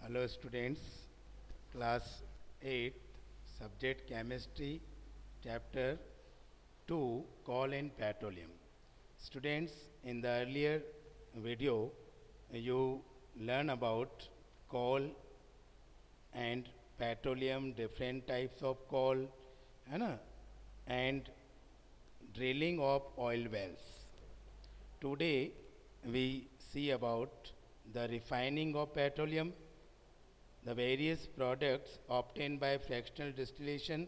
Hello students, class 8, subject chemistry, chapter 2, coal and petroleum. Students, in the earlier video, you learn about coal and petroleum, different types of coal, है ना, and drilling of oil wells. Today, we see about the refining of petroleum, the various products obtained by fractional distillation,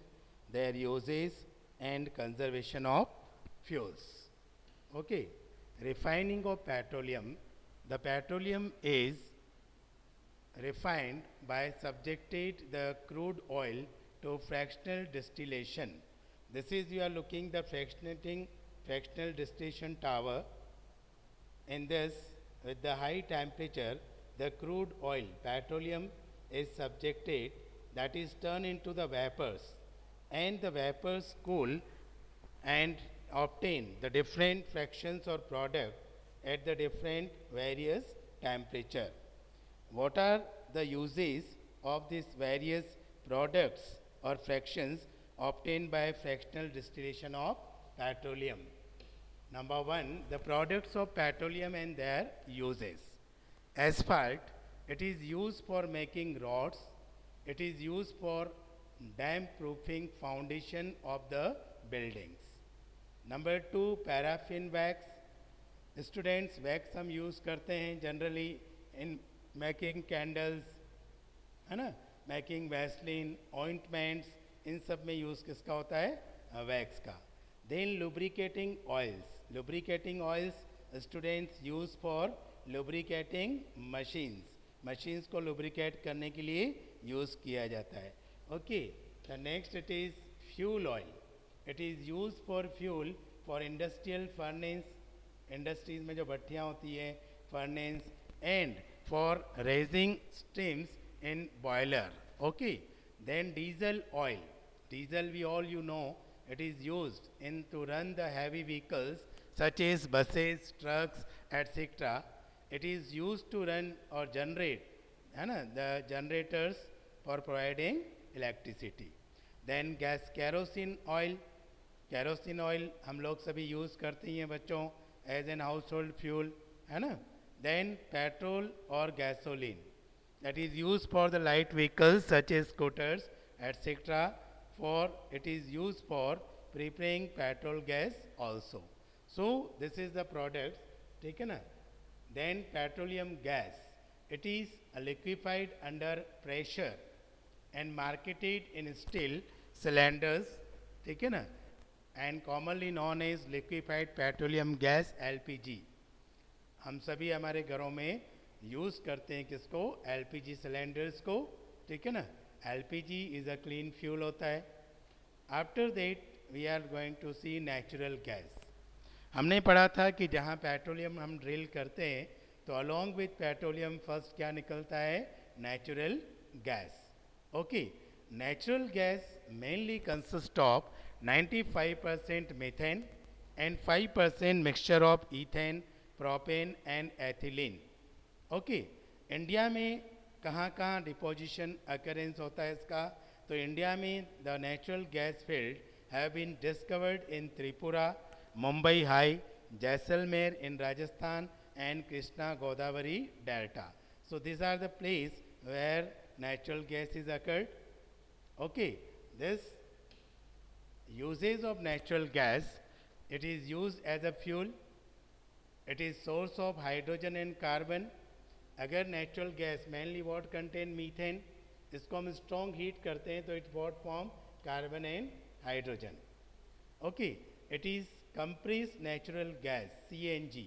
their uses and conservation of fuels. Okay, refining of petroleum. The petroleum is refined by subjected the crude oil to fractional distillation. This is you are looking the fractional distillation tower. In this, with the high temperature, the crude oil, petroleum, is subjected, that is turned into the vapors, and the vapors cool and obtain the different fractions or product at the different various temperature. What are the uses of these various products or fractions obtained by fractional distillation of petroleum? Number one, the products of petroleum and their uses. Asphalt, it is used for making roads. It is used for damp proofing foundation of the buildings. Number two, paraffin wax. Students, wax हम use करते हैं generally in making candles, है ना, making vaseline, ointments, इन सब में use किसका होता है, wax का. Then lubricating oils. Lubricating oils students use for lubricating machines. Machines को lubricate करने के लिए use किया जाता है. Okay. The next it is fuel oil. It is used for fuel for industrial furnace. Industries में जो भट्टियाँ होती है, furnace, and for raising steams in boiler. Okay. Then diesel oil. Diesel we all you know. It is used in to run the heavy vehicles such as buses, trucks, etc. It is used to run or generate, है ना, the generators for providing electricity. Then gas kerosene oil. Kerosene oil हम लोग सभी use करते हैं बच्चों as an household fuel, है ना. Then petrol or gasoline, that is used for the light vehicles such as scooters, etc. For it is used for preparing petrol gas also. So this is the product, ठीक है ना. Then petroleum gas, it is liquefied under pressure and marketed in steel cylinders, ठीक है ना, and commonly known as liquefied petroleum gas LPG. हम सभी हमारे घरों में यूज़ करते हैं किसको, LPG सिलेंडर्स को, ठीक है ना. LPG is a clean fuel होता है. After that we are going to see natural gas. हमने पढ़ा था कि जहाँ पेट्रोलियम हम ड्रिल करते हैं तो अलोंग विथ पेट्रोलियम फर्स्ट क्या निकलता है, natural gas. Okay, natural gas mainly consist of 95% methane and 5% mixture of ethane, propane and ethylene. Okay, India में कहाँ कहाँ डिपोजिशन अकरेंस होता है इसका, तो इंडिया में the natural gas field have been discovered in Tripura, Mumbai high, Jaisalmer in Rajasthan and Krishna Godavari delta. So this are the place where natural gas is occurred. Okay, this uses of natural gas, it is used as a fuel, it is source of hydrogen and carbon. अगर natural gas mainly what contain methane, इसको हम strong heat करते हैं तो it what form carbon and hydrogen. Okay, it is compress natural gas CNG.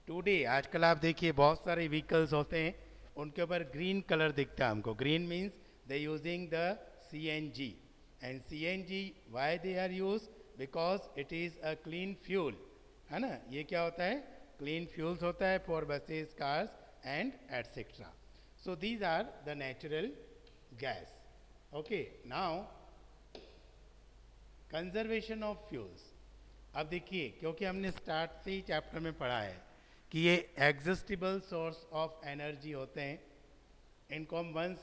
Today आजकल आप देखिए बहुत सारे व्हीकल्स होते हैं उनके ऊपर ग्रीन कलर दिखता है हमको. Green means they using the CNG. And CNG, why they are used? Because it is a clean fuel, है ना. ये क्या होता है, clean fuels होता है for buses, cars and etc. So these are the natural gas. Okay, now conservation of fuels. अब देखिए क्योंकि हमने स्टार्ट से ही चैप्टर में पढ़ा है कि ये एग्जिस्टिबल सोर्स ऑफ एनर्जी होते हैं, इनको हम वंस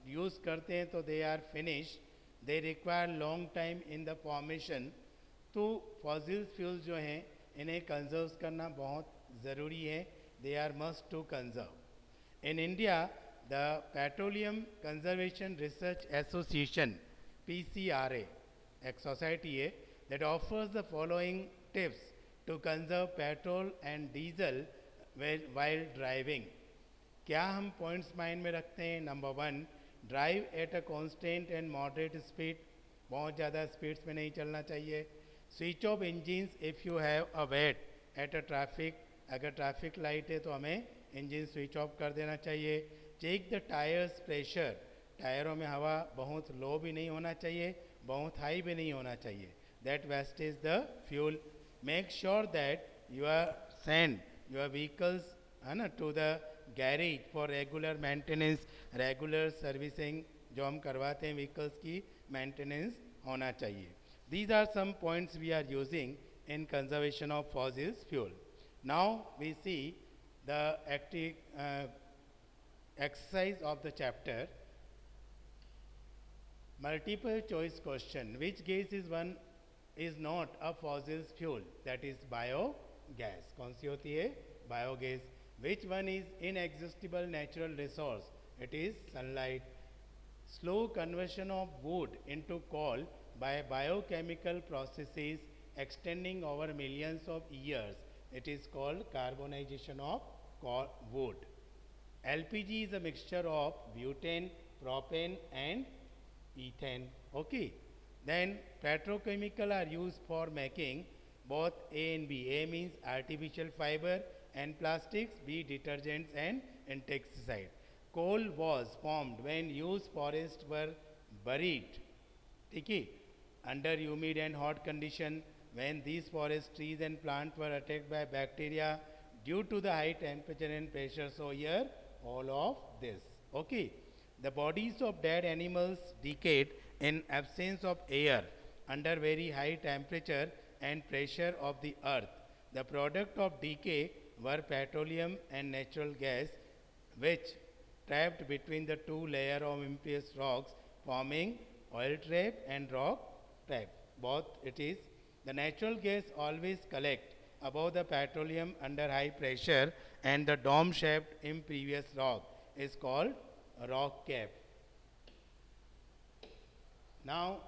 यूज़ करते हैं तो they are finish, they require long time in the formation. तो फॉसिल फ्यूल्स जो हैं इन्हें कंजर्व करना बहुत ज़रूरी है, they are must to conserve. In India the petroleum conservation research association PCRA, एक सोसाइटी है that offers the following tips to conserve petrol and diesel while driving। क्या हम पॉइंट्स माइंड में रखते हैं? Number 1, drive at a constant and moderate speed, बहुत ज़्यादा speeds में नहीं चलना चाहिए। Switch off engines if you have a wait at a traffic, अगर ट्रैफिक लाइट है तो हमें इंजन स्विच ऑफ कर देना चाहिए। चेक द टायर्स प्रेशर, टायरों में हवा बहुत लो भी नहीं होना चाहिए, बहुत हाई भी नहीं होना चाहिए, that wastage the fuel. Make sure that you are send your vehicles है ना to the garage for regular maintenance, regular servicing जो हम करवाते हैं व्हीकल्स की मेंटेनेंस होना चाहिए। These are some points we are using in conservation of fossil fuel. Now we see the exercise of the chapter. Multiple choice question: which gas is not a fossil fuel? That is biogas. कौन सी होती है? Biogas. Which one is inexhaustible natural resource? It is sunlight. Slow conversion of wood into coal by biochemical processes extending over millions of years. It is called carbonization of wood. LPG is a mixture of butane, propane and ethane. Okay. Then petrochemical are used for making both A and B. A means artificial fiber and plastics, B detergents and insecticide. Coal was formed when used forests were buried, okay, under humid and hot condition. When these forest trees and plants were attacked by bacteria due to the high temperature and pressure. So here all of this. Okay. The bodies of dead animals decayed in absence of air under very high temperature and pressure of the earth. The product of decay were petroleum and natural gas, which trapped between the two layers of impervious rocks, forming oil trap and rock trap. Both it is. The natural gas always collect above the petroleum under high pressure, and the dome-shaped impervious rock is called rock cap. Now,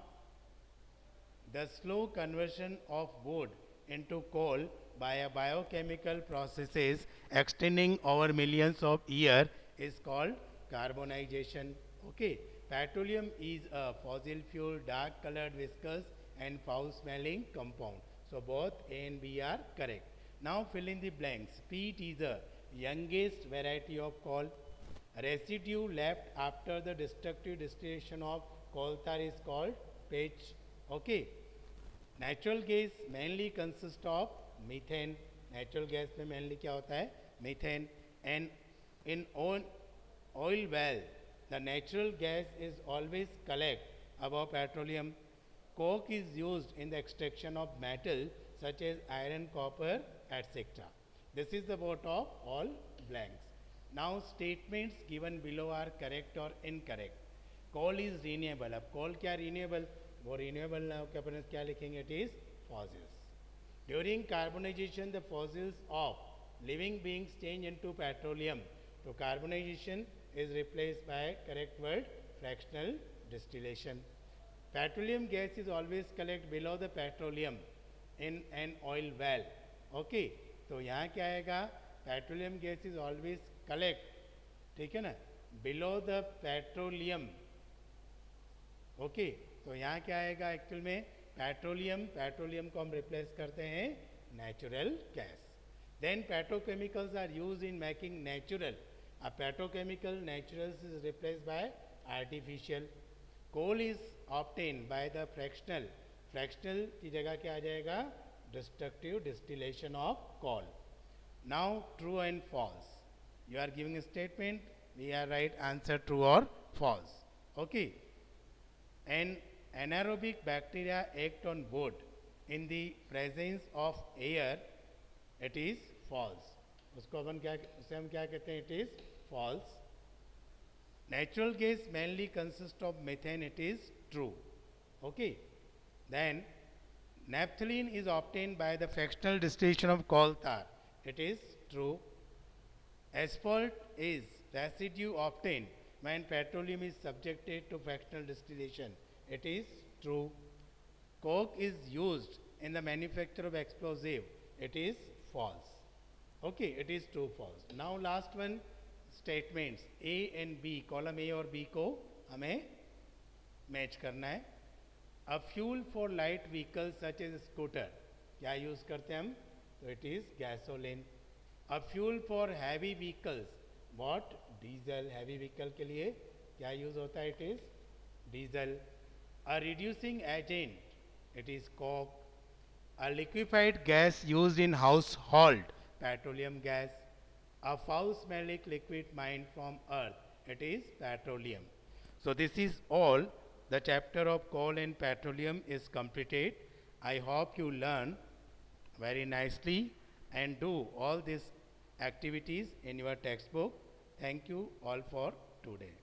the slow conversion of wood into coal by a biochemical processes extending over millions of years is called carbonization. Okay, petroleum is a fossil fuel, dark colored, viscous and foul smelling compound. So both A and B are correct. Now fill in the blanks. Peat is the youngest variety of coal. Residue left after the destructive distillation of coal tar is called pitch. Okay. Natural gas mainly consists of methane. Natural gas में mainly क्या होता है? Methane. And in oil well, the natural gas is always collect above petroleum. Coke is used in the extraction of metal such as iron, copper, etc. This is the vote of all blanks. Now statements given below are correct or incorrect. Coal is renewable. अब coal क्या renewable? वो renewable ना होकर अपन क्या लिखेंगे? It is fossils. During carbonization, the fossils of living beings change into petroleum. So carbonization is replaced by correct word fractional distillation. Petroleum gas is always collect below the petroleum in an oil well. Okay, तो यहाँ क्या आएगा? Petroleum gas is always collect, ठीक है ना, below the petroleum. Okay, तो यहाँ क्या आएगा? एक्चुअल में पेट्रोलियम को हम रिप्लेस करते हैं natural gas. Then petrochemicals are use in making natural. A petrochemical naturals is replace by artificial. Coal is obtain by the fractional की जगह क्या आ जाएगा? Destructive distillation of coal. Now true and false. You are giving statement, we are right answer true और false. Okay. An anaerobic bacteria act on wood in the presence of air. It is false. उसको अपन क्या, उसे हम क्या कहते हैं? It is false. Natural gas mainly consists of methane, it is true. Okay. Then naphthalene is obtained by the fractional distillation of coal tar, it is true. Asphalt is residue obtained when petroleum is subjected to fractional distillation, it is true. Coke is used in the manufacture of explosive, it is false. Okay, it is true, false. Now last one, statements A and B, column A और B को हमें match करना है. A fuel for light vehicles such as scooter, क्या use करते हैं हम? तो it is gasoline. A fuel for heavy vehicles, what? Diesel. Heavy vehicle के लिए क्या यूज होता है? It is diesel. A reducing agent, it is coke. A liquefied gas used in household, petroleum gas. A foul smelling liquid mined from earth, it is petroleum. So this is all. The chapter of coal and petroleum is completed. I hope you learn very nicely and do all these activities in your textbook. Thank you all for today.